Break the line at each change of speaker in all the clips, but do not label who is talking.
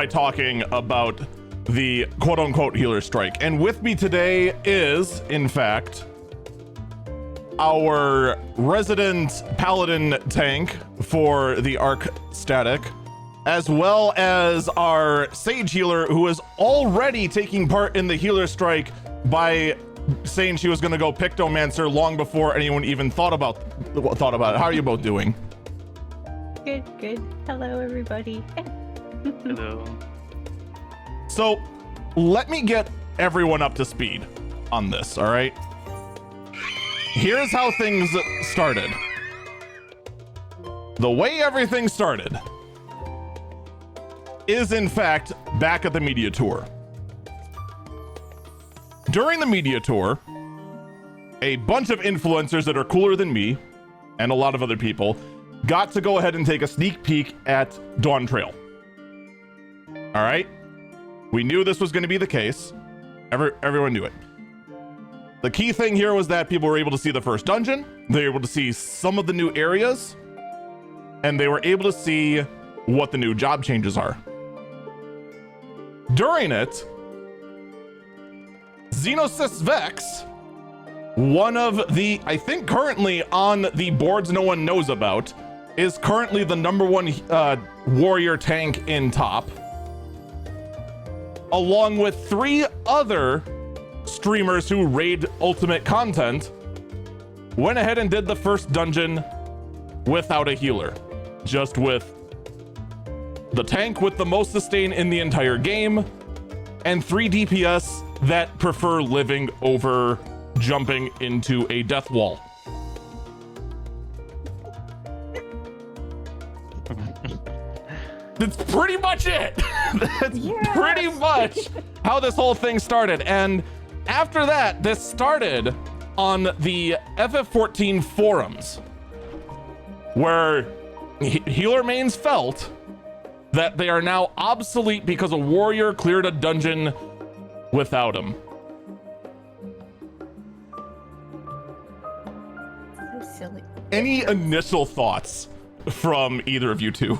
by talking about the quote-unquote healer strike. And with me today is, in fact, our resident paladin tank for the arc static, as well as our sage healer who is already taking part in the healer strike by saying she was going to go Pictomancer long before anyone even thought about it. How are you both doing?
Good. Hello, everybody.
Hello.
So let me get everyone up to speed on this, all right? Here's how things started. The way everything started is, in fact, back at the media tour. During the media tour, a bunch of influencers that are cooler than me and a lot of other people got to go ahead and take a sneak peek at Dawn Trail. All right? We knew this was going to be the case. Everyone knew it. The key thing here was that people were able to see the first dungeon, they were able to see some of the new areas, and they were able to see what the new job changes are. During it, Xenosys Vex, one of the, I think currently on the boards no one knows about, is currently the #1 warrior tank in top, along with 3 other streamers who raid ultimate content, went ahead and did the first dungeon without a healer, just with the tank with the most sustain in the entire game and 3 DPS that prefer living over jumping into a death wall. That's pretty much it. That's pretty much how this whole thing started. And after that, this started on the FF14 forums, where healer mains felt that they are now obsolete because a warrior cleared a dungeon without him.
So silly.
Any initial thoughts from either of you two?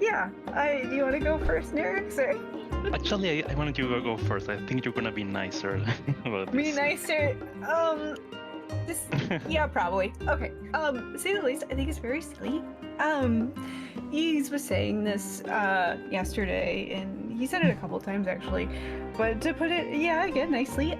Yeah. Do you want to go first, Nerix? Or
Actually, I wanted you to go first. I think you're gonna be nicer about
be
this.
nicer? Yeah, probably. Okay. To say the least, I think it's very silly. He was saying this yesterday, and he said it a couple times actually. But to put it, again nicely,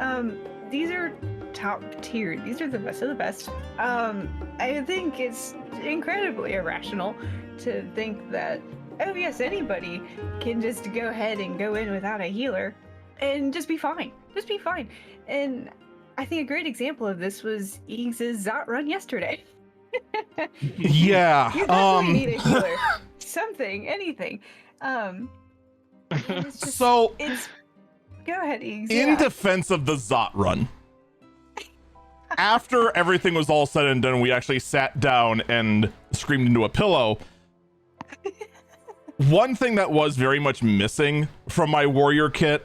these are top tier. These are the best of the best. I think it's incredibly irrational to think that, oh yes, anybody can just go ahead and go in without a healer and just be fine. Just be fine. And I think a great example of this was Iggs' Zot run yesterday.
Yeah.
You definitely need a healer. Something, anything. It's just,
So
go ahead, Iggs.
in defense of the Zot run, after everything was all said and done, we actually sat down and screamed into a pillow. One thing that was very much missing from my warrior kit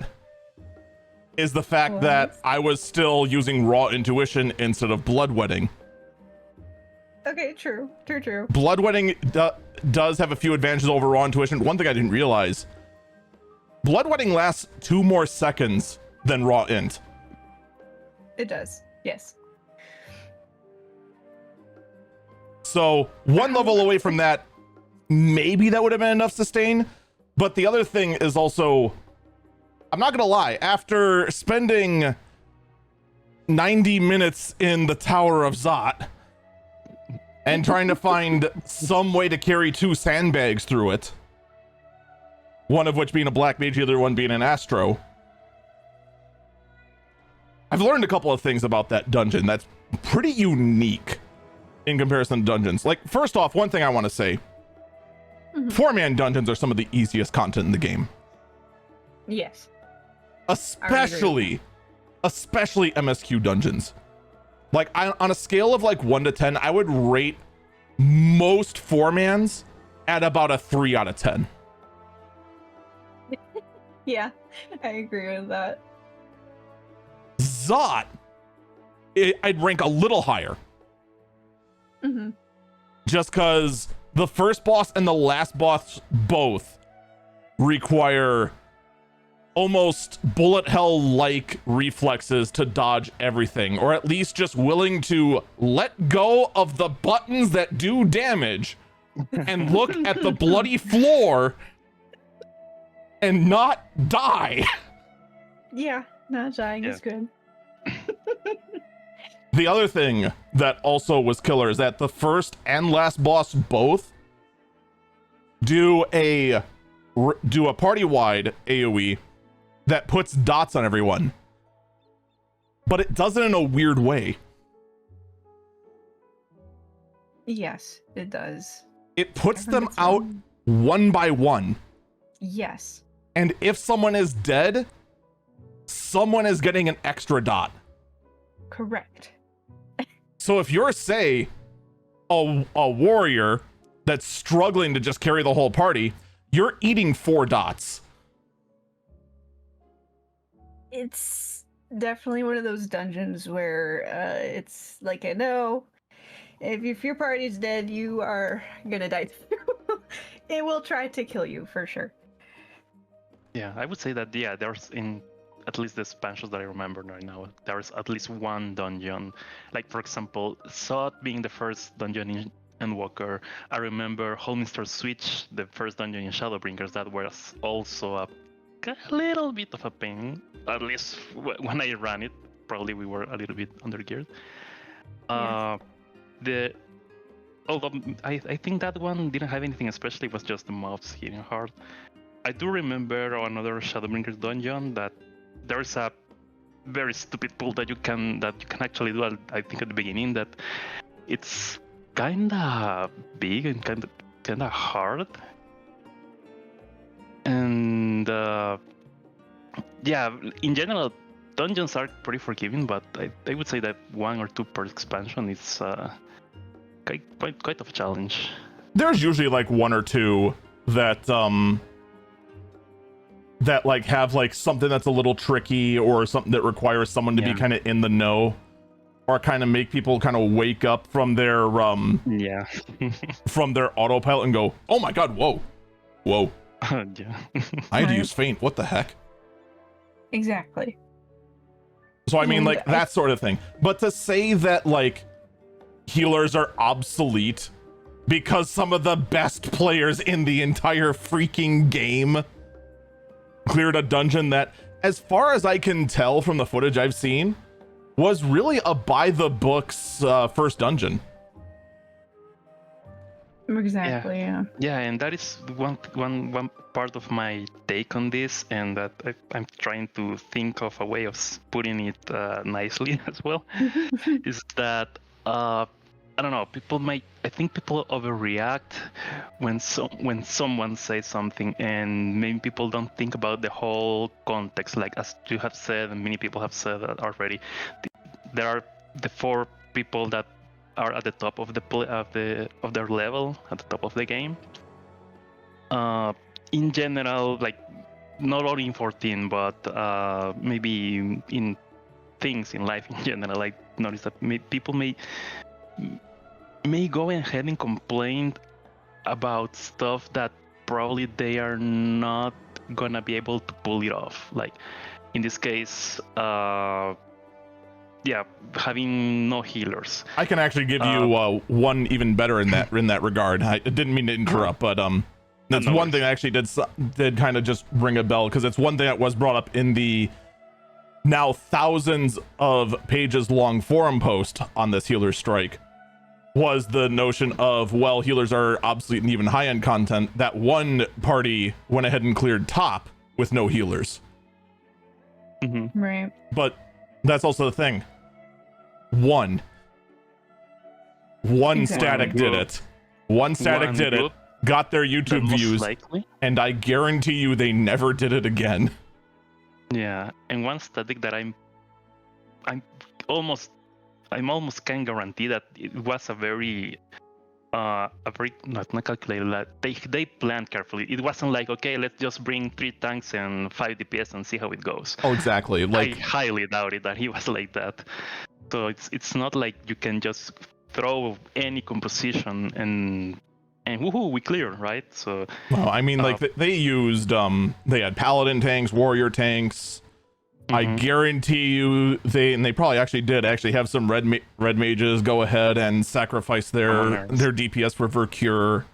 is the fact that I was still using raw intuition instead of bloodwetting.
Okay, true.
Bloodwetting does have a few advantages over raw intuition. One thing I didn't realize, bloodwetting lasts 2 more seconds than raw int.
It does, yes.
So 1 level away from that, maybe that would have been enough sustain. But the other thing is also, I'm not gonna lie, after spending 90 minutes in the Tower of Zot and trying to find some way to carry 2 sandbags through it, one of which being a black mage, the other one being an astro, I've learned a couple of things about that dungeon that's pretty unique in comparison to dungeons. Like, first off, one thing I want to say, 4-man dungeons are some of the easiest content in the game.
Yes.
Especially MSQ dungeons. Like, on a scale of like 1 to 10, I would rate most 4-mans at about a 3 out of 10.
Yeah, I agree with that.
Zot, I'd rank a little higher.
Mm-hmm.
Just because the first boss and the last boss both require almost bullet hell like reflexes to dodge everything, or at least just willing to let go of the buttons that do damage and look at the bloody floor and not die.
Yeah, not dying is good.
The other thing that also was killer is that the first and last boss both do a party-wide AoE that puts dots on everyone, but it does it in a weird way.
Yes, it does.
It puts them
Everyone's
out
own.
one by one,
Yes.
and if someone is dead, someone is getting an extra dot.
Correct.
So if you're, say, a warrior that's struggling to just carry the whole party, you're eating 4 dots.
It's definitely one of those dungeons where it's like, I know, if your party's dead, you are gonna die too. It will try to kill you for sure.
Yeah, I would say that, yeah, there's in at least the expansions that I remember right now, there's at least one dungeon. Like, for example, Sod being the first dungeon in Endwalker. I remember Holminster Switch, the first dungeon in Shadowbringers, that was also a little bit of a pain, at least when I ran it. Probably we were a little bit undergeared. Although I think that one didn't have anything especially, it was just the mobs hitting hard. I do remember another Shadowbringers dungeon that there's a very stupid pull that you can actually do. I think at the beginning that it's kinda big and kinda hard. And yeah, in general, dungeons are pretty forgiving, but I would say that 1 or 2 per expansion is quite of a challenge.
There's usually like 1 or 2 that that like have like something that's a little tricky, or something that requires someone to be kind of in the know, or kind of make people kind of wake up from their from their autopilot and go, oh my god, whoa
Yeah.
I had to use feint, what the heck.
Exactly.
So I mean, like, that sort of thing. But to say that like healers are obsolete because some of the best players in the entire freaking game cleared a dungeon that, as far as I can tell from the footage I've seen, was really a by the books first dungeon.
Exactly, yeah.
Yeah, and that is one part of my take on this, and that I'm trying to think of a way of putting it nicely as well, is that I don't know, I think people overreact when someone says something, and maybe people don't think about the whole context. Like, as you have said, and many people have said that already, there are the 4 people that are at the top of of their level, at the top of the game. In general, like, not only in 14, but maybe in things in life in general, I noticed that people may go ahead and complain about stuff that probably they are not gonna be able to pull it off. Like, in this case, having no healers.
I can actually give you one even better in that regard. I didn't mean to interrupt, but that's one thing that actually did kind of just ring a bell, because it's one thing that was brought up in the now thousands of pages long forum post on this healer strike, was the notion of, well, healers are obsolete in even high-end content. That one party went ahead and cleared top with no healers.
Mm-hmm.
Right.
But that's also the thing. One static did it. One static did it, got their YouTube views, and I guarantee you they never did it again.
Yeah, and one static that I'm almost can guarantee that it was a very not calculated. Like, they planned carefully. It wasn't like, okay, let's just bring 3 tanks and 5 DPS and see how it goes.
Oh, exactly. Like,
I highly doubt it that he was like that. So it's not like you can just throw any composition and and woohoo, we clear, right? So
Well, I mean, like they used they had paladin tanks, warrior tanks. I guarantee you they probably actually have some red mages go ahead and sacrifice their DPS for Vercure.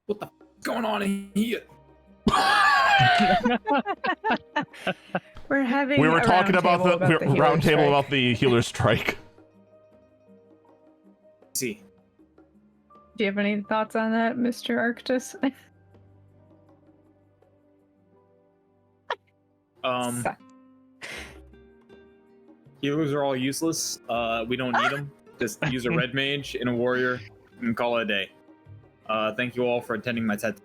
What the going on in here?
We were
talking about the round table about the healer strike.
See.
Do you have any thoughts on that, Mr. Arctus?
Healers are all useless. We don't need them. Just use a red mage and a warrior and call it a day. Thank you all for attending my TED.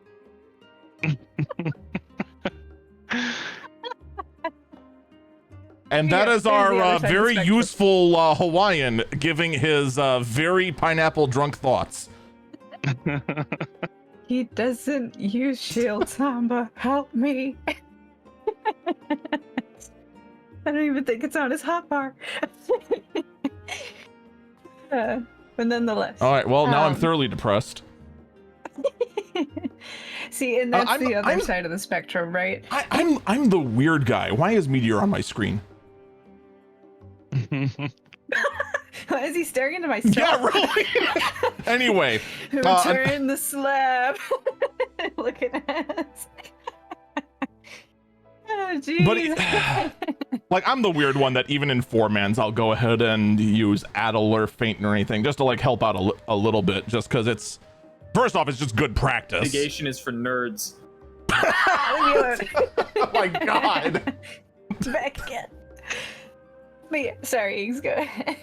And that is our very useful Hawaiian giving his very pineapple drunk thoughts.
He doesn't use shield, Samba. Help me. I don't even think it's on his hotbar. But nonetheless.
All right, well, now I'm thoroughly depressed.
See, and that's the other side of the spectrum, right?
I'm the weird guy. Why is Meteor on my screen?
Why is he staring into my stuff?
Yeah, really. Anyway,
return the slab. Look at us. Oh, geez.
But like, I'm the weird one that even in 4-mans, I'll go ahead and use Addle or Faint or anything just to like help out a little bit, just because it's first off, it's just good practice.
Mitigation is for nerds.
Oh my god.
Back again. But yeah, sorry, go ahead.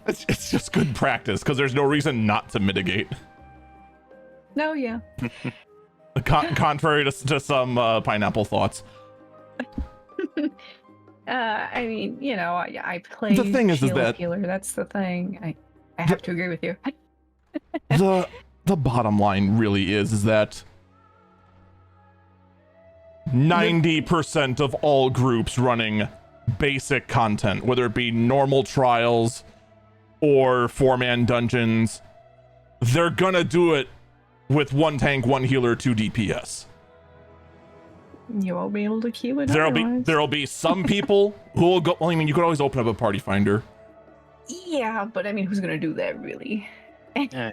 It's just good practice because there's no reason not to mitigate.
No, yeah.
Contrary to some pineapple thoughts.
I mean, you know, I play
the thing is that
healer. That's the thing. I have to agree with you.
the bottom line really is that 90% of all groups running basic content, whether it be normal trials or 4-man dungeons, they're gonna do it with 1 tank, 1 healer, 2 DPS.
You won't be able to queue it.
There'll be some people who will go. Well, I mean, you could always open up a party finder.
Yeah, but I mean, who's gonna do that really?
Yeah.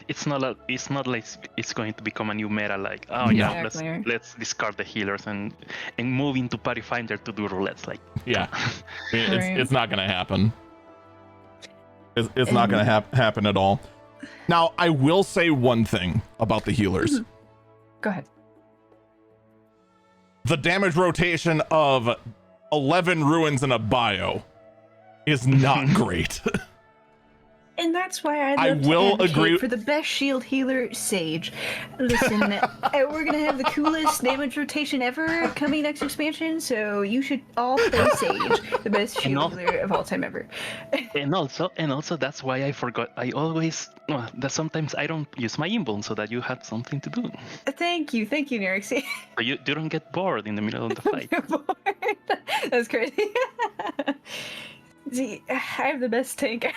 It's not like it's going to become a new meta. Like, oh
Yeah.
yeah, let's discard the healers and move into party finder to do roulettes. Like,
Yeah, it's not gonna happen. It's not gonna happen at all. Now, I will say one thing about the healers.
Go ahead.
The damage rotation of 11 ruins in a bio is not great.
And that's why I
will agree
for the best shield healer, Sage. Listen, we're gonna have the coolest damage rotation ever coming next expansion, so you should all play Sage, the best shield healer of all time ever.
and also that's why I forgot. I always that sometimes I don't use my invuln so that you have something to do.
Thank you, Nerix.
So you don't get bored in the middle of the fight.
That's crazy. See, I have the best tank.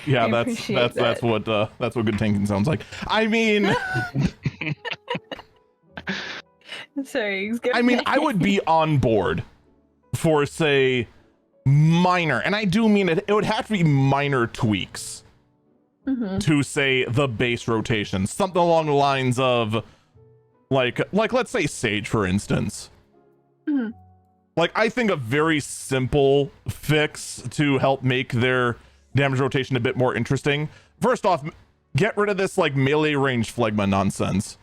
Yeah, that's what good tanking sounds like. I mean,
sorry.
I mean, I would be on board for, say, minor, and I do mean it would have to be minor tweaks to, say, the base rotation, something along the lines of like let's say Sage, for instance. Like, I think a very simple fix to help make their damage rotation a bit more interesting. First off, get rid of this like melee range phlegma nonsense.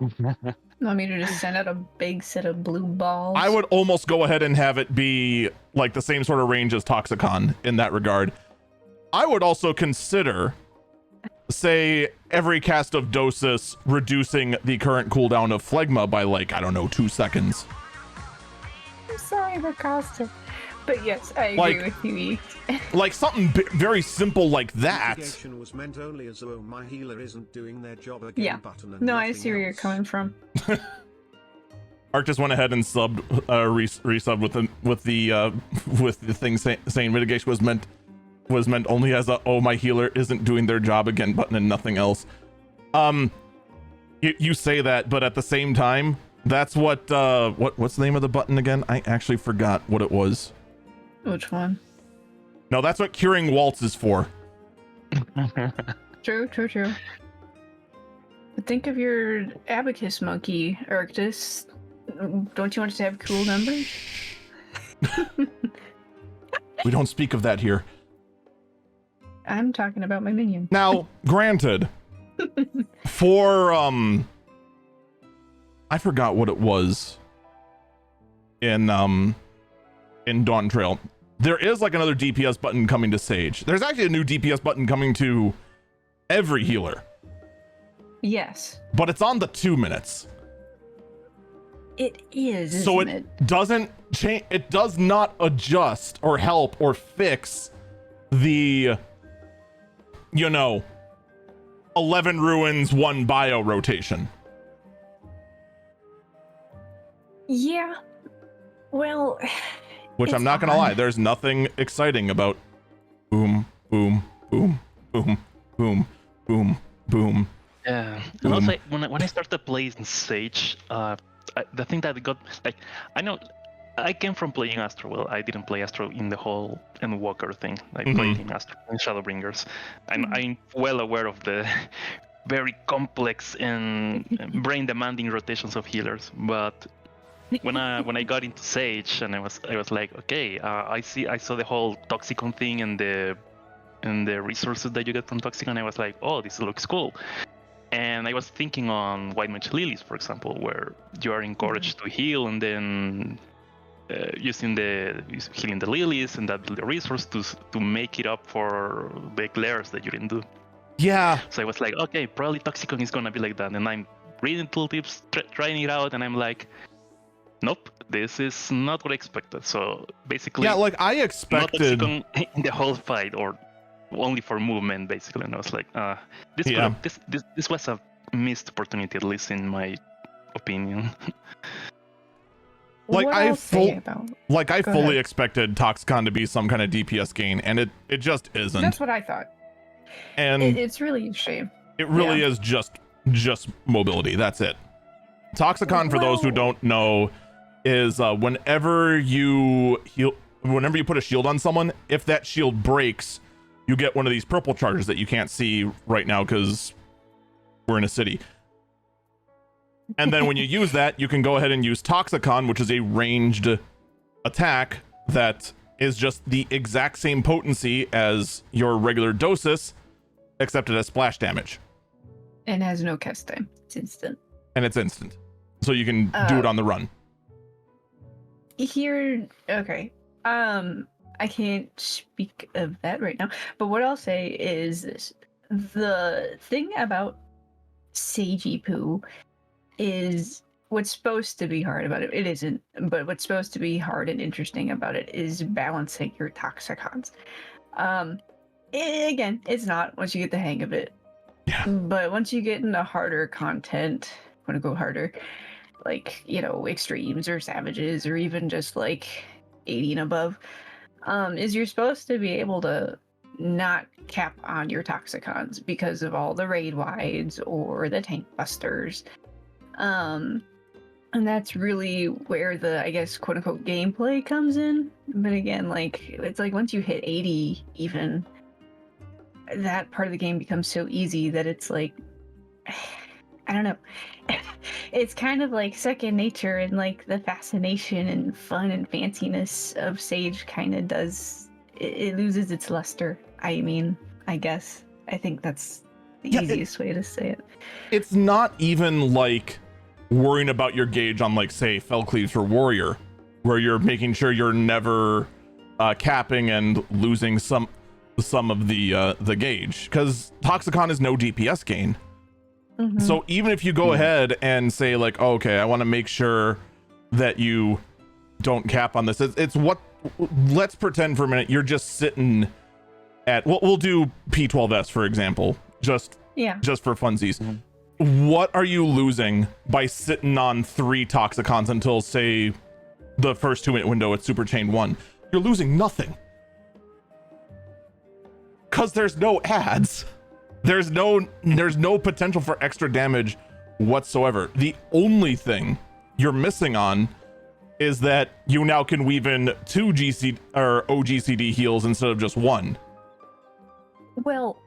Want me to just send out a big set of blue balls?
I would almost go ahead and have it be like the same sort of range as Toxicon in that regard. I would also consider, say, every cast of Dosis reducing the current cooldown of phlegma by like, I don't know, 2 seconds.
I'm sorry, Ricosta. But yes, I agree with you.
Like something very simple like that.
Was meant only as though my healer isn't doing their job again.
Yeah. No, I see where you're coming from.
Arc just went ahead and resubbed with the thing saying mitigation was meant was meant only as a, oh, my healer isn't doing their job again button and nothing else. You say that, but at the same time, that's what's the name of the button again? I actually forgot what it was.
Which one?
No, that's what curing Waltz is for.
True. But think of your abacus monkey, Arctis. Don't you want it to have cool numbers?
We don't speak of that here.
I'm talking about my minion.
Now, granted, for I forgot what it was in Dawn Trail. There is like another DPS button coming to Sage. There's actually a new DPS button coming to every healer,
Yes.
but it's on the 2 minutes.
It is,
So
isn't
it doesn't change. It does not adjust or help or fix the, 11 ruins, 1 bio rotation.
Yeah. Well,
Which
it's
I'm not gonna lie,
odd.
there's nothing exciting about boom, boom, boom, boom, boom, boom, boom.
Yeah, and also when I started playing Sage, the thing that got I know I came from playing Astro. Well, I didn't play Astro in the whole Endwalker thing. I played in Astro and Shadowbringers. I'm well aware of the very complex and brain-demanding rotations of healers. But when I got into Sage, and I was like, okay, I saw the whole Toxicon thing and the resources that you get from Toxicon. I was like, oh, this looks cool. And I was thinking on White Mage Lilies, for example, where you are encouraged to heal and then healing the lilies and that build the resource to make it up for the glares that you didn't do.
Yeah.
So I was like, okay, probably Toxicon is gonna be like that. And I'm reading tooltips, trying it out, and I'm like, nope, this is not what I expected. So basically,
Yeah, like I
not
expected.
Toxicon in the whole fight, or only for movement, basically. And I was like, this was a missed opportunity, at least in my opinion.
Like,
what
I
I'll say about
I
Go
fully
ahead.
expected Toxicon to be some kind of DPS gain, and it just isn't.
that's what I thought.
And
It's really a shame.
it really is just mobility. That's it. Toxicon, for those who
Well-
don't know, is whenever you put a shield on someone, if that shield breaks, you get one of these purple charges that you can't see right now because we're in a city. And then when you use that, you can go ahead and use Toxicon, which is a ranged attack that is just the exact same potency as your regular Dosis, except it has splash damage.
And has no cast time. It's instant.
And it's instant. So you can do it on the run.
Here, okay. I can't speak of that right now, but what I'll say is this: the thing about Sagey Poo is what's supposed to be hard about it. It isn't, but what's supposed to be hard and interesting about it is balancing your Toxicons. Again, it's not once you get the hang of it.
Yeah.
But once you get into harder content, want to go harder, like, extremes or savages or even just like 80 and above, is you're supposed to be able to not cap on your Toxicons because of all the raid wides or the tank busters. And that's really where the, I guess, quote unquote gameplay comes in. But again, like, it's like once you hit 80 even, that part of the game becomes so easy that it's like, I don't know. It's kind of like second nature, and like the fascination and fun and fanciness of Sage kind of does, it loses its luster. I mean, I guess. I think that's the easiest way to say it.
It's not even like worrying about your gauge on, like, say, Fellcleaves or Warrior, where you're making sure you're never capping and losing some of the gauge, because Toxicon is no DPS gain. So even if you go ahead and say, like, oh, okay, I want to make sure that you don't cap on this, it's what, let's pretend for a minute you're just sitting at, we'll do P12S for example, just for funsies. What are you losing by sitting on 3 Toxicons until, say, the first 2-minute window at Super Chain 1? You're losing nothing. because there's no ads. There's no potential for extra damage whatsoever. The only thing you're missing on is that you now can weave in 2 GC or OGCD heals instead of just 1.
Well,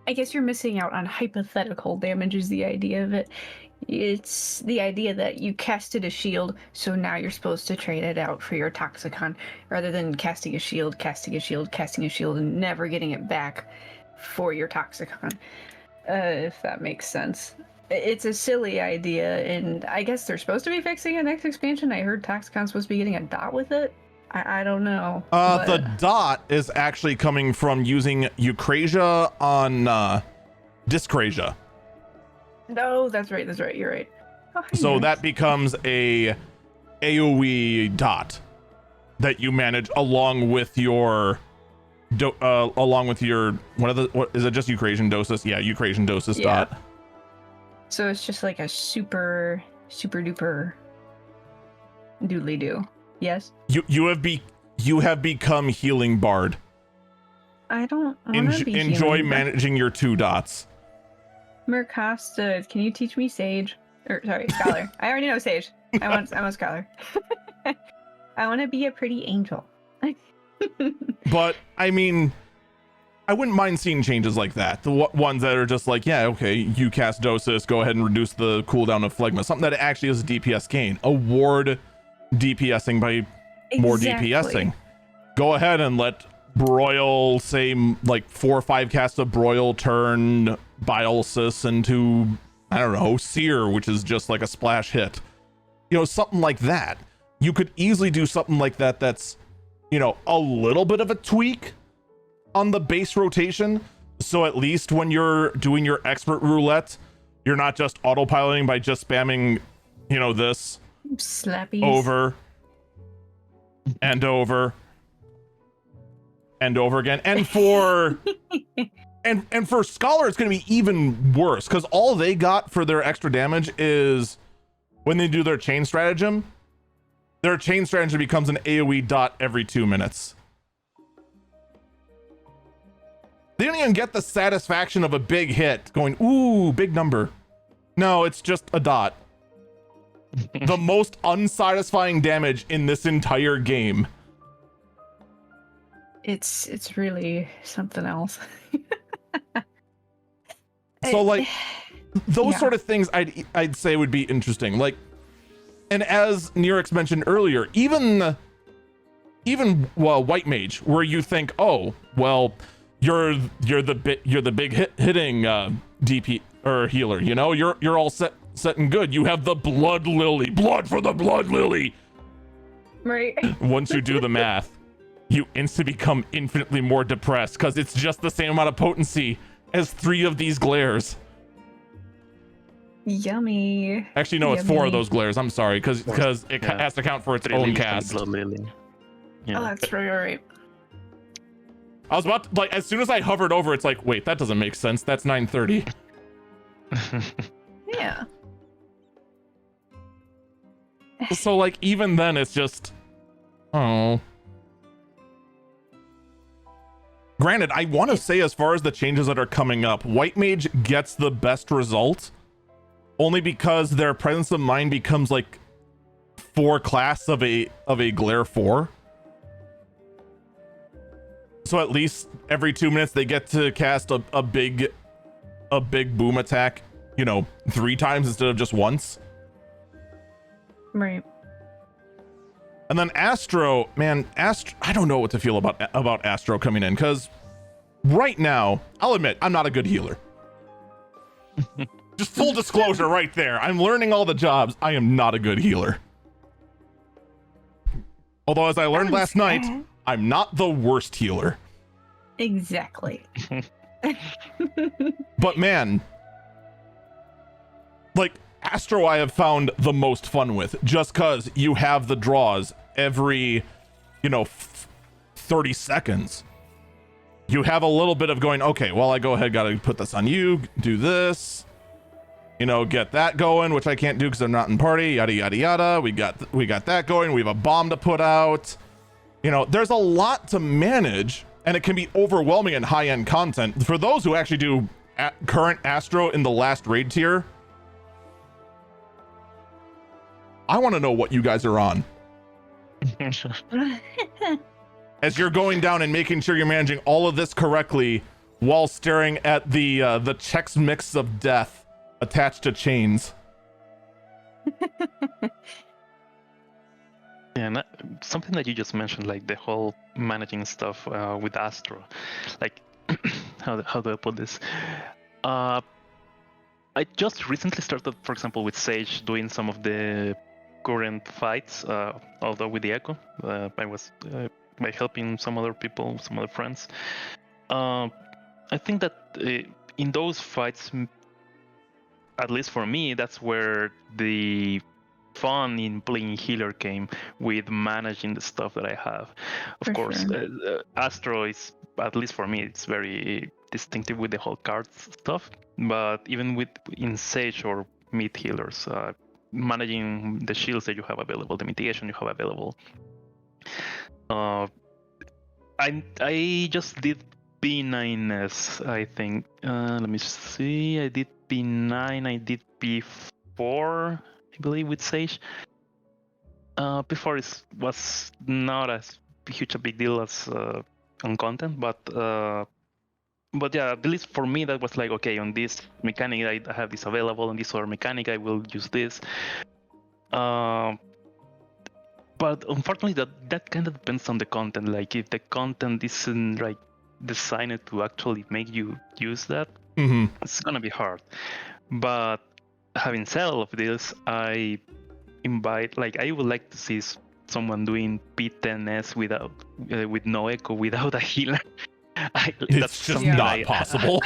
I guess you're missing out on hypothetical damage is the idea of it. It's the idea that you casted a shield, so now you're supposed to trade it out for your Toxicon, rather than casting a shield, and never getting it back for your Toxicon. If that makes sense. It's a silly idea, and I guess they're supposed to be fixing it next expansion. I heard Toxicon's supposed to be getting a dot with it. I don't know.
The dot is actually coming from using Eucrasia on Dyscrasia.
No, that's right. You're right. Oh,
So
yes.
that becomes a AoE dot that you manage along with your what is it, just Eucrasian Dosis? Yeah, Eucrasian Dosis dot.
So it's just like a super duper doodly doo. Yes.
You have become healing bard.
I don't want to be
Enjoy
human, but-
managing your 2 dots.
Mercosta, can you teach me Sage? Or sorry, Scholar. I already know Sage. I'm a Scholar. I want to be a pretty angel.
But I mean, I wouldn't mind seeing changes like that. The ones that are just like, yeah, okay, you cast Dosis, go ahead and reduce the cooldown of Phlegma. Something that actually is a DPS gain. Award DPSing by more
Exactly.
DPSing. Go ahead and let Broil, say, like 4 or 5 casts of Broil turn Biolysis into, I don't know, Seer, which is just like a splash hit. You know, something like that. You could easily do something like that that's, you know, a little bit of a tweak on the base rotation. So at least when you're doing your expert roulette, you're not just autopiloting by just spamming, you know, this
Slappies.
over and over and over again. And for and for Scholar, it's going to be even worse because all they got for their extra damage is when they do their chain stratagem. Their chain stratagem becomes an AoE dot every 2 minutes. They don't even get the satisfaction of a big hit going, ooh, big number. No, it's just a dot. The most unsatisfying damage in this entire game.
It's really something else.
So like those
Yeah.
sort of things I'd say would be interesting. Like, and as Nerix mentioned earlier, even White Mage, where you think, oh, well, you're the big hitting DP or healer, you know, you're all set and good. You have the blood lily, blood for the blood lily.
Right.
Once you do the math, you instantly become infinitely more depressed because it's just the same amount of potency as 3 of these glares.
Yummy.
Actually, no, it's 4 of
Yummy.
those glares. I'm sorry, because it
Yeah.
has to count for its
3
own
leaves and
cast.
Blood Lily. Yeah.
Oh, that's right.
I was about to, like, as soon as I hovered over, it's like, wait, that doesn't make sense. That's 930.
Yeah.
So, like, even then, it's just, oh. Granted, I want to say, as far as the changes that are coming up, White Mage gets the best result only because their presence of mind becomes like 4 class of a glare 4. So at least every 2 minutes they get to cast a big boom attack, you know, 3 times instead of just once.
Right.
And then Astro, man, I don't know what to feel about Astro coming in, because right now, I'll admit, I'm not a good healer. Just full disclosure right there. I'm learning all the jobs. I am not a good healer. Although, as I learned last night, I'm not the worst healer.
Exactly.
But man, like, Astro I have found the most fun with, just because you have the draws every, you know, 30 seconds. You have a little bit of going, okay, well, I go ahead, gotta put this on you, do this, you know, get that going, which I can't do because I'm not in party, yada, yada, yada. We got that going. We have a bomb to put out. You know, there's a lot to manage. and it can be overwhelming in high-end content. For those who actually do current Astro in the last raid tier, I want to know what you guys are on. As you're going down and making sure you're managing all of this correctly while staring at the Chex Mix of death attached to chains.
Yeah, and something that you just mentioned, like the whole managing stuff with Astro, like how do I put this? I just recently started, for example, with Sage doing some of the current fights, although with the Echo. I was by helping some other people, some other friends. I think that in those fights, at least for me, that's where the fun in playing healer came, with managing the stuff that I have. Of course, Astro is, at least for me, it's very distinctive with the whole cards stuff. But even in Sage or mid healers, managing the shields that you have available, the mitigation you have available. I just did P9s, I think. Let me see. I did P9. I did P4. I believe with Sage. P4 was not as huge a big deal as on content, but yeah, at least for me that was like, okay, on this mechanic I have this available, on this other mechanic I will use this. But unfortunately, that kind of depends on the content. Like if the content isn't like designed to actually make you use that, it's gonna be hard. But having said all of this, I would like to see someone doing P10s with no echo, without a healer.
It's just not possible.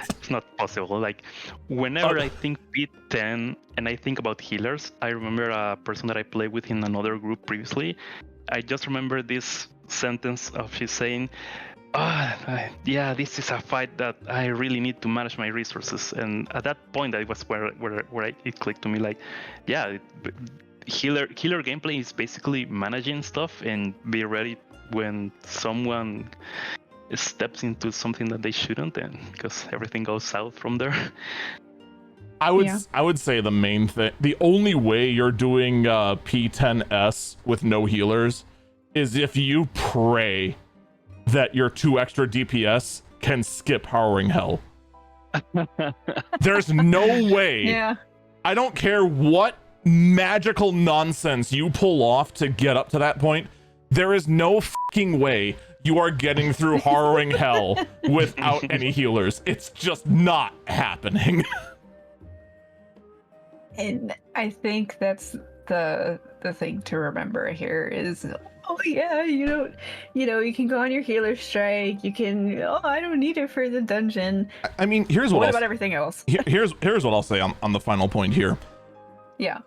It's not possible. Like whenever I think P10 and I think about healers, I remember a person that I played with in another group previously. I just remember this sentence of she saying, yeah, this is a fight that I really need to manage my resources. And at that point, that was where it clicked to me. Like, yeah, healer gameplay is basically managing stuff and be ready when someone steps into something that they shouldn't, and because everything goes south from there.
I would say the main thing, the only way you're doing P10s with no healers is if you pray that your 2 extra DPS can skip Harrowing Hell. There's no way.
Yeah.
I don't care what magical nonsense you pull off to get up to that point. There is no fucking way you are getting through Harrowing Hell without any healers. It's just not happening.
And I think that's the thing to remember here is, oh yeah, you can go on your healer strike. You can, I don't need it for the dungeon.
I mean, here's what.
What about everything else?
Here's what I'll say on the final point here.
Yeah.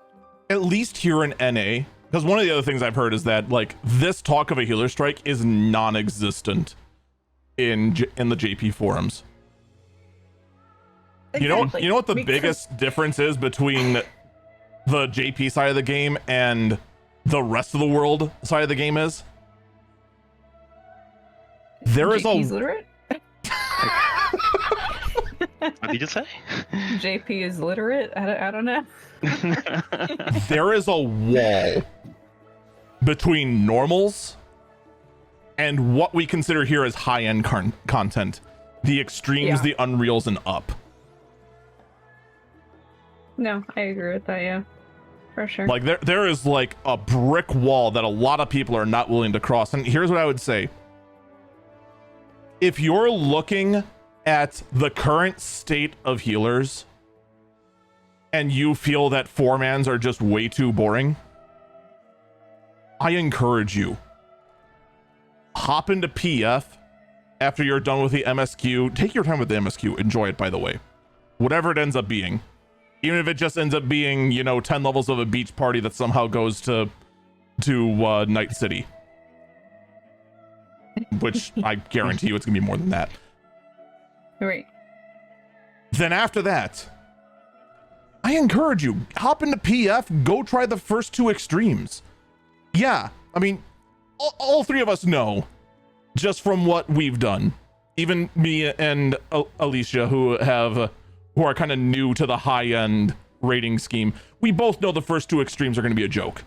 At least here in NA, because one of the other things I've heard is that like this talk of a healer strike is non-existent in the JP forums.
Exactly.
You know what the biggest difference is between the JP side of the game and the rest of the world side of the game is? There is
JP's literate?
What did you say?
JP is literate? I don't know.
There is a wall between normals and what we consider here as high-end content. The extremes, the unreals, and up.
No, I agree with that, yeah. For sure.
Like there is like a brick wall that a lot of people are not willing to cross. And here's what I would say. If you're looking at the current state of healers and you feel that 4-mans are just way too boring, I encourage you. Hop into PF after you're done with the MSQ. Take your time with the MSQ. Enjoy it, by the way. Whatever it ends up being. Even if it just ends up being, 10 levels of a beach party that somehow goes to Night City. Which I guarantee you it's going to be more than that.
Right.
Then after that, I encourage you, hop into PF, go try the first 2 extremes. Yeah, I mean, all 3 of us know just from what we've done. Even me and Alicia, who are kind of new to the high-end rating scheme, we both know the first two extremes are going to be a joke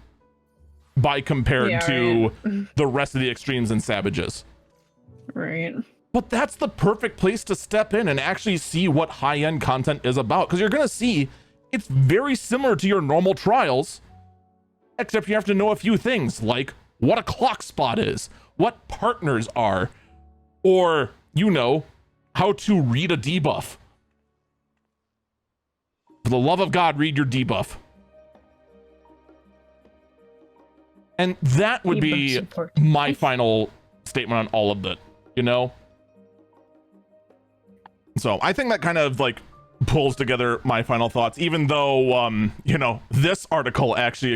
by compared to the rest of the extremes and savages.
Right.
But that's the perfect place to step in and actually see what high-end content is about, because you're going to see it's very similar to your normal trials, except you have to know a few things, like what a clock spot is, what partners are, or, you know, how to read a debuff. For the love of God, read your debuff. And that would be my final statement on all of that, you know? So I think that kind of like pulls together my final thoughts, even though, you know, this article actually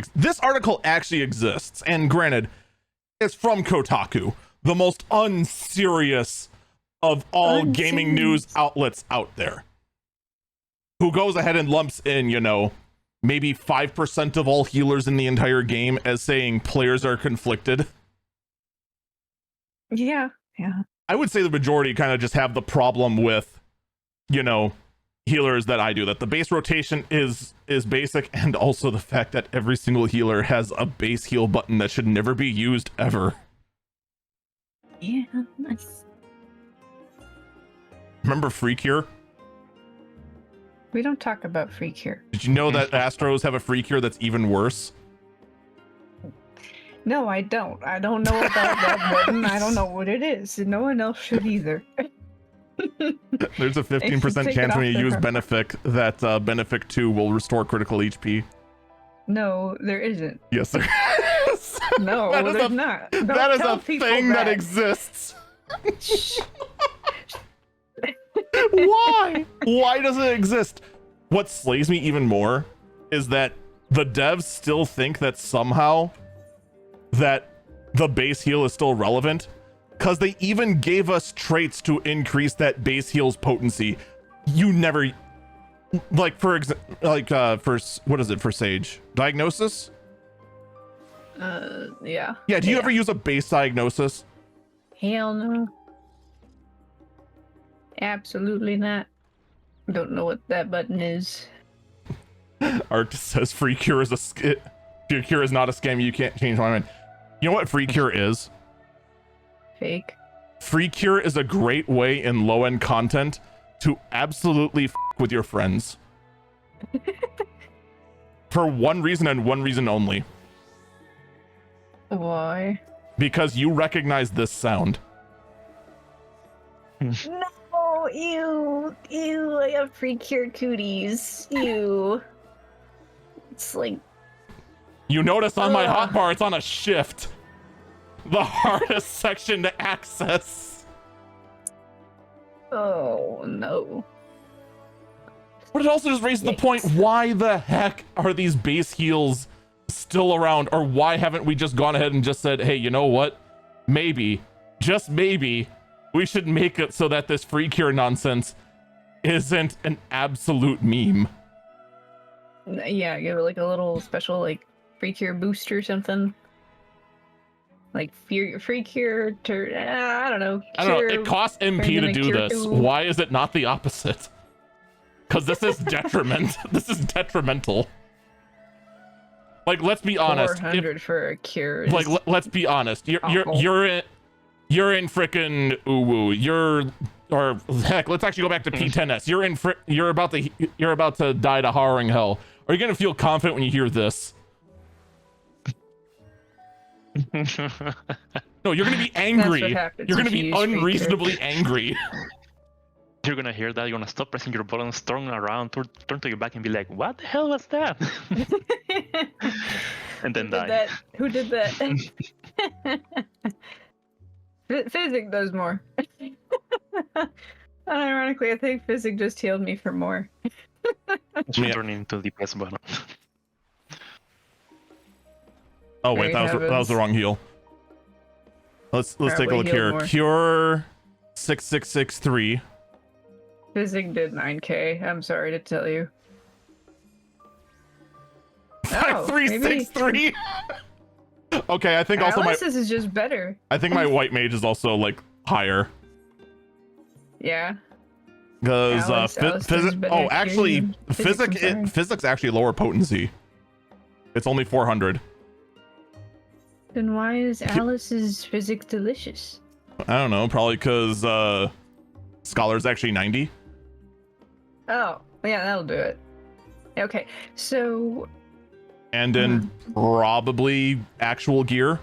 exists. And granted, it's from Kotaku, the most unserious of all gaming news outlets out there, who goes ahead and lumps in, you know, maybe 5% of all healers in the entire game as saying players are conflicted.
Yeah.
I would say the majority kind of just have the problem with, you know, healers that I do, that the base rotation is basic, and also the fact that every single healer has a base heal button that should never be used ever.
Yeah, nice.
Remember free cure?
We don't talk about free cure.
Did you know that Astros have a free cure that's even worse?
No, I don't. I don't know about that button. I don't know what it is. No one else should either.
There's a 15% chance when you use Benefic that Benefic 2 will restore critical HP.
No, there isn't.
Yes, there is.
No, there's not. Don't
that is
tell
a
people
thing that exists. Why? Why does it exist? What slays me even more is that the devs still think that somehow that the base heal is still relevant, because they even gave us traits to increase that base heal's potency. You never, like, for what is it for Sage? Diagnosis?
Yeah.
Yeah, do you ever use a base diagnosis?
Hell no. Absolutely not. Don't know what that button is.
Art says free cure is free cure is not a scam. You can't change my mind. You know what free cure is?
Fake.
Free cure is a great way in low-end content to absolutely f with your friends. For one reason and one reason only.
Why?
Because you recognize this sound.
No, ew, I have free cure cooties. Ew. It's like...
You notice on my hotbar, it's on a shift. The hardest section to access.
Oh, no.
But it also just raises the point, why the heck are these base heals still around? Or why haven't we just gone ahead and just said, hey, you know what? Maybe, just maybe, we should make it so that this free cure nonsense isn't an absolute meme.
Yeah, give it like a little special, like, free cure boost or something. Like, free cure to, I don't know.
I don't know, it costs MP to do this. Why is it not the opposite? Because this is this is detrimental. Like, let's be honest.
400 for a cure.
Like, let's be honest. You're in frickin' uwu. Or heck, let's actually go back to P10S. You're about to die to harrowing hell. Are you gonna feel confident when you hear this? No, you're gonna be angry. You're gonna be unreasonably angry.
You're gonna hear that, you're gonna stop pressing your buttons, turn around, turn to your back and be like, what the hell was that? And then die.
Who did that? Physic does more. Unironically, I think Physic just healed me for more.
Turn into the press button.
Oh wait, that was the wrong heal. Let's take a look here.
More.
Cure 6663.
Physic did 9k. I'm sorry to tell you.
5363. Okay, I think also
Paralysis is just better.
I think my white mage is also like higher.
Yeah.
Because
Alice is better
oh, actually,
too. Physics, I'm sorry.
physics actually lower potency. It's only 400.
Then why is Alice's physics delicious?
I don't know, probably because Scholar's actually 90.
Oh, yeah, that'll do it. Okay, so
And then probably actual gear.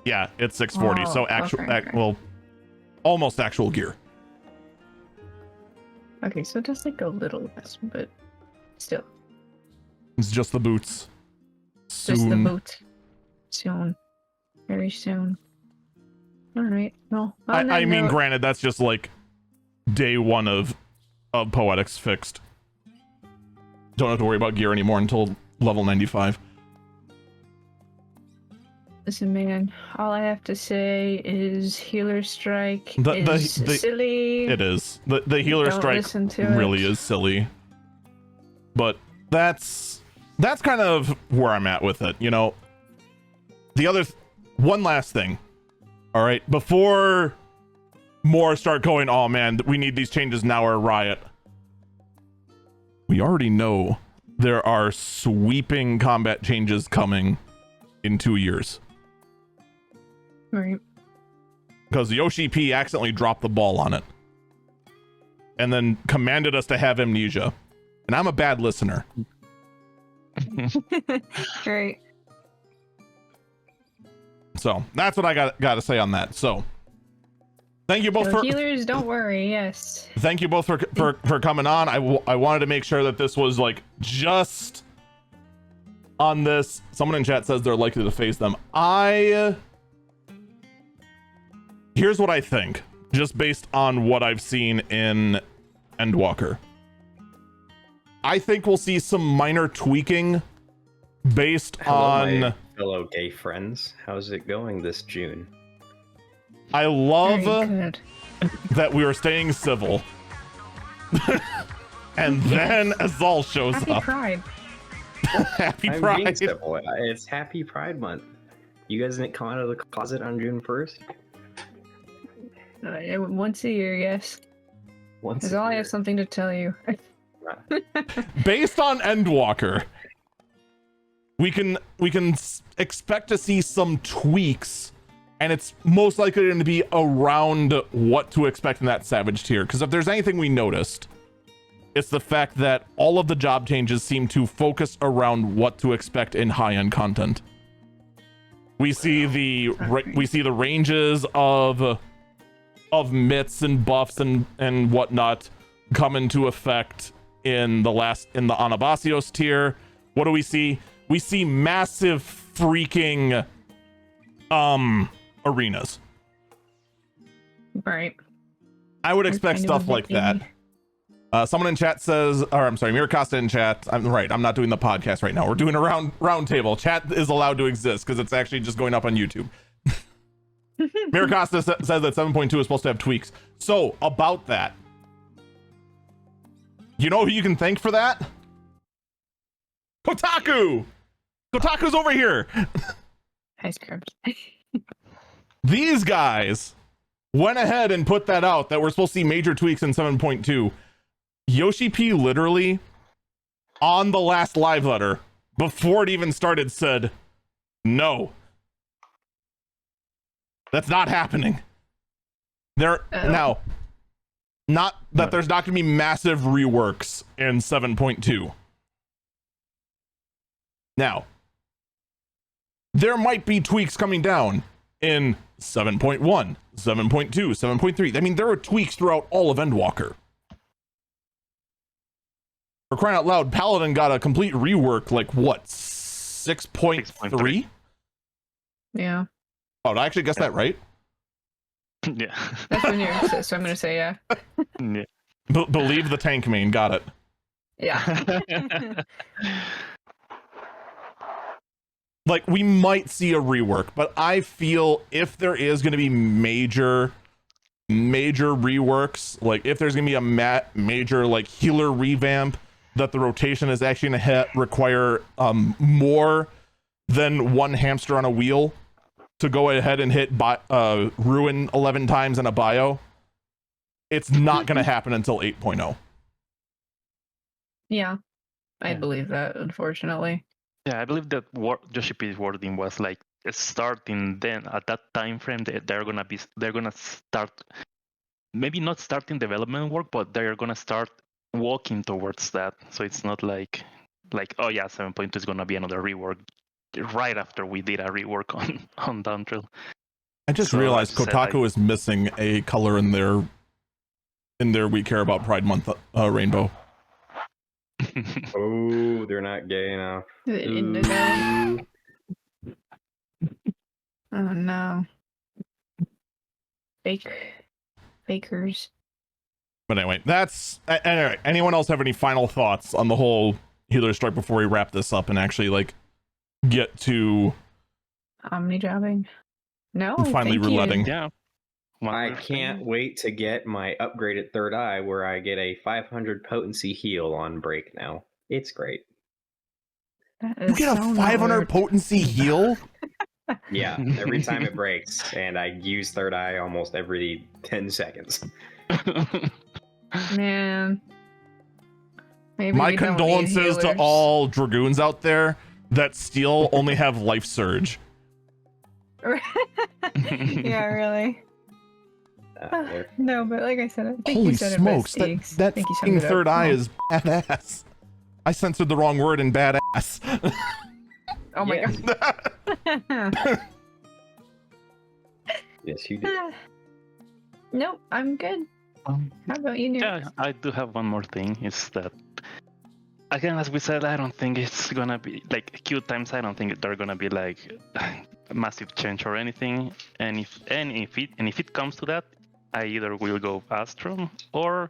Yeah, it's 640. So actual,
okay.
well, almost actual gear.
Okay, so just like a little less, but still.
It's just the boots. Soon.
Just the boot. Soon. Very soon. Alright, well.
I mean, granted, that's just like day one of Poetics fixed. Don't have to worry about gear anymore until level 95.
Listen, man, all I have to say is Healer Strike
The
is silly.
It is. The Healer
Don't
Strike
listen to
really
it.
is silly. But that's kind of where I'm at with it, you know. The other one last thing. All right, before more start going, oh man, we need these changes now or riot. We already know there are sweeping combat changes coming in 2 years.
Right.
Because Yoshi P accidentally dropped the ball on it. And then commanded us to have amnesia. And I'm a bad listener.
Right.
So that's what I got to say on that. So thank you both
So
for
healers, don't worry. Yes.
thank you both for coming on. I wanted to make sure that this was like just on this. Someone in chat says they're likely to face them. Here's what I think, just based on what I've seen in Endwalker. I think we'll see some minor tweaking based on.
My fellow gay friends, how's it going this June?
I love
Very good.
that we are staying civil. And then Azal shows
Happy
up.
Pride.
Happy
I'm
Pride.
being civil. It's Happy Pride Month. You guys didn't come out of the closet on June 1st?
Once a year, yes.
Once
Because
a
I
year.
have something to tell you.
Based on Endwalker, we can expect to see some tweaks, and it's most likely going to be around what to expect in that Savage tier. Because if there's anything we noticed, it's the fact that all of the job changes seem to focus around what to expect in high-end content. We see the ranges of myths and buffs and whatnot come into effect in the Anabasios tier. What do we see? We see massive freaking arenas.
Right.
I would expect
Kind of
stuff like that.
addicting.
Someone in chat says, or I'm sorry, Miracosta in chat. I'm right. I'm not doing the podcast right now. We're doing a round table. Chat is allowed to exist because it's actually just going up on YouTube. Miracosta says that 7.2 is supposed to have tweaks. So about that, you know who you can thank for that? Kotaku! Kotaku's over here!
Ice cream.
These guys went ahead and put that out, that we're supposed to see major tweaks in 7.2. Yoshi P literally, on the last live letter, before it even started, said, no. That's not happening. Now, not that there's not going to be massive reworks in 7.2. Now, there might be tweaks coming down in 7.1, 7.2, 7.3. I mean, there are tweaks throughout all of Endwalker. For crying out loud, Paladin got a complete rework, like what, 6.3?
Yeah.
Oh, did I actually guess that right?
Yeah.
That's what New says, so I'm going to say yeah.
Yeah.
Believe the tank main, got it.
Yeah.
Like, we might see a rework, but I feel if there is going to be major reworks, like if there's going to be a major like healer revamp, that the rotation is actually going to require more than one hamster on a wheel to go ahead and hit Ruin 11 times in a bio, it's not going to happen until 8.0.
Yeah, I
Yeah.
believe that, unfortunately.
Yeah, I believe that Yoshi P's wording was like starting then at that time frame. They're gonna start, maybe not starting development work, but they're gonna start walking towards that. So it's not like oh yeah, 7.2 is gonna be another rework right after we did a rework on Downtrail.
I just
So,
realized
as I said,
Kotaku is missing a color in their We Care About Pride Month rainbow.
Oh, they're not gay enough.
The indigo. Oh no. Fakers.
But anyway, that's anyway. Anyone else have any final thoughts on the whole healer strike before we wrap this up and actually like get to
Omni-jobbing. No,
finally
thank you.
rouletting?
Yeah. One
I
more
can't
thing.
wait to get my upgraded third eye where I get a 500 potency heal on break now. It's great.
That
You
is
get a
so
500
weird.
potency heal?
Yeah, every time it breaks, and I use third eye almost every 10 seconds.
Man. Maybe
My
we don't need
condolences to
healers.
all dragoons out there that still only have life surge.
Yeah, really.
They're-
No, but like I said, I think
Holy
you said
smokes,
it best,
that
Deeks. I think you
fucking
summed it up
third eye
well.
is badass. I censored the wrong word in badass.
Oh my
Yes.
god.
Yes, you did.
Nope, I'm good. How about you, Nick?
Yeah, I do have one more thing. Is that again, as we said, I don't think it's gonna be like queue times. I don't think they're gonna be like a massive change or anything. And if it comes to that, I either will go Astrum or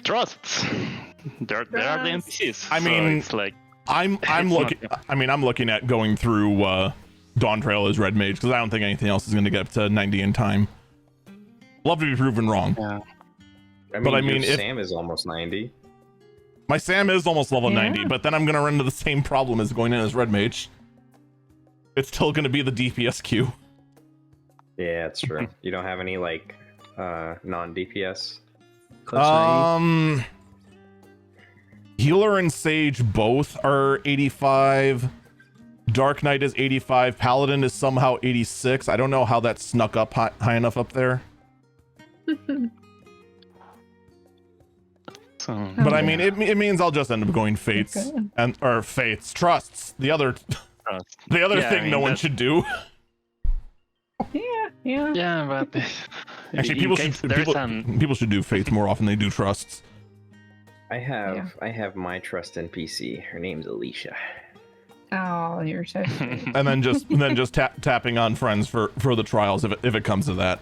Trusts. They are the NPCs.
I mean,
so it's like
I'm looking at going through Dawn Trail as Red Mage because I don't think anything else is going to get up to 90 in time. Love to be proven wrong.
yeah.
But I mean,
your
if-
Sam is almost 90.
My Sam is almost level
Yeah.
90, but then I'm going to run into the same problem as going in as Red Mage. It's still going to be the DPS queue.
Yeah, it's true. You don't have any like non-DPS close to 90?
Healer and Sage both are 85. Dark Knight is 85. Paladin is somehow 86. I don't know how that snuck up high enough up there.
So
But I
yeah.
mean, it means I'll just end up going Fates
Okay.
or Fates Trusts. The other
Yeah,
thing
I mean,
no one
that-
should do.
Yeah.
yeah, but
Actually,
in case there's
people should do Fates more often than they do Trusts.
I have my trust NPC. Her name's Alicia.
Oh, you're so sweet.
And then just tapping on friends for the trials if it comes to that.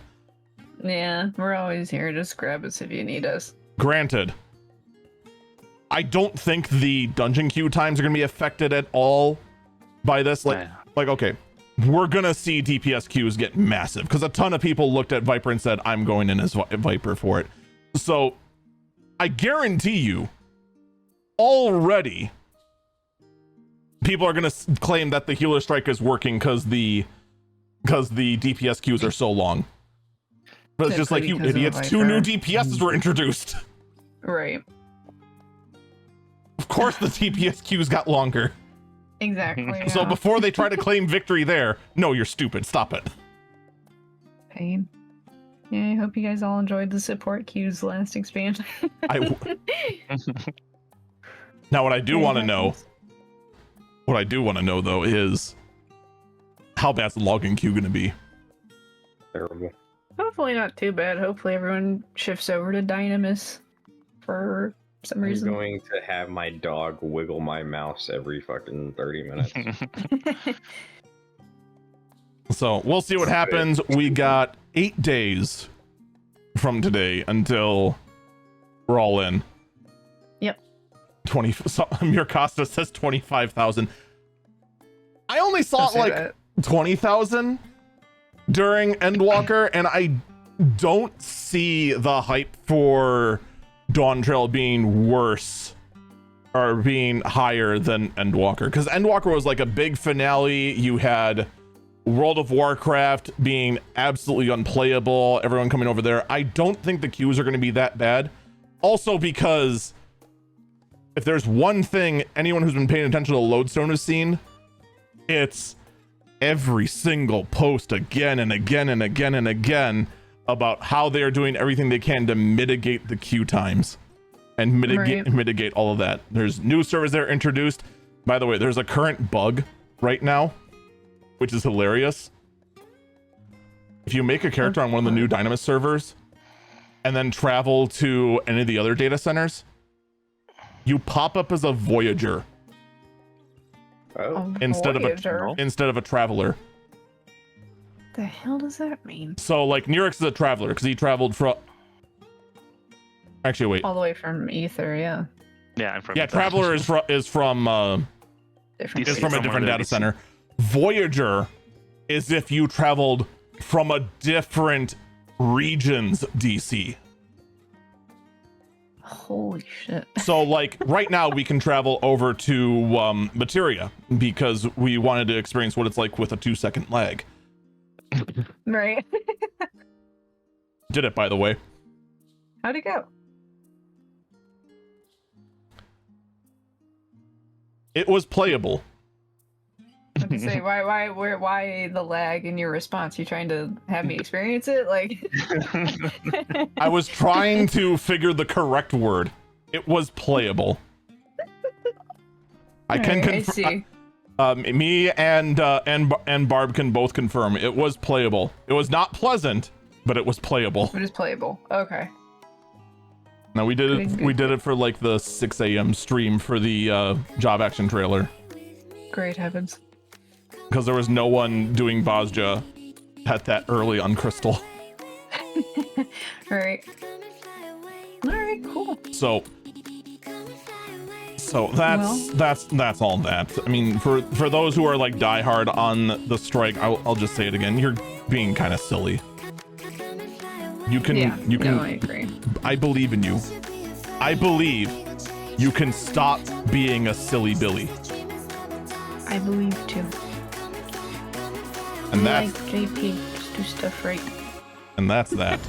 Yeah, we're always here. Just grab us if you need us.
Granted, I don't think the dungeon queue times are going to be affected at all by this. Like, okay, we're going to see DPS queues get massive because a ton of people looked at Viper and said, I'm going in as Viper for it. So I guarantee you already people are going to claim that the healer strike is working because the DPS queues are so long. But it's just like, you
Because of
idiots, 2
Viper.
new DPSs were introduced.
Right.
Of course the DPS queues got longer.
Exactly.
So
yeah.
before they try to claim victory there, no, you're stupid. Stop it.
Pain. Yeah, I hope you guys all enjoyed the support queues last expansion.
Now, what I do want to know, though, is how bad's the login queue going to be?
Terrible.
Hopefully not too bad. Hopefully everyone shifts over to Dynamis for some
I'm
reason.
going to have my dog wiggle my mouse every fucking 30 minutes.
So we'll see what happens. We got 8 days from today until we're all in.
Yep.
20. Mir Costa says 25,000. I only saw
Don't say
like
that.
20,000 during Endwalker, and I don't see the hype for Dawn Trail being worse are being higher than Endwalker, because Endwalker was like a big finale. You had World of Warcraft being absolutely unplayable, everyone coming over there. I don't think the queues are going to be that bad. Also because if there's one thing anyone who's been paying attention to Lodestone has seen, it's every single post again and again and again and again about how they are doing everything they can to mitigate the queue times and mitigate all of that. There's new servers that are introduced. By the way, there's a current bug right now, which is hilarious. If you make a character on one of the new Dynamis servers and then travel to any of the other data centers, you pop up as a Voyager.
Oh.
Instead of a traveler.
The hell does that mean?
So like Nirix is a traveler because he traveled from. Actually, wait.
All the way from Ether, yeah.
Yeah, I'm from.
Yeah, traveler is from a different data center. Voyager is if you traveled from a different region's DC.
Holy shit.
So like right now we can travel over to Materia because we wanted to experience what it's like with a 2-second lag.
Right.
Did it, by the way.
How'd it go?
It was playable.
I was gonna say, why the lag in your response? You trying to have me experience it? Like,
I was trying to figure the correct word. It was playable. I can confirm. Me and Barb can both confirm it was playable. It was not pleasant, but it was playable.
It is playable. Okay.
Now we did it. We did it for like the 6 a.m. stream for the job action trailer.
Great heavens.
Because there was no one doing Bozja at that early on Crystal.
All right. All right. Cool.
So that's all that. I mean, for those who are like diehard on the strike, I'll just say it again. You're being kind of silly. You can.
No, I agree.
I believe in you. I believe you can stop being a silly Billy.
I believe too.
And that's
like JP, just do stuff right.
and that's that.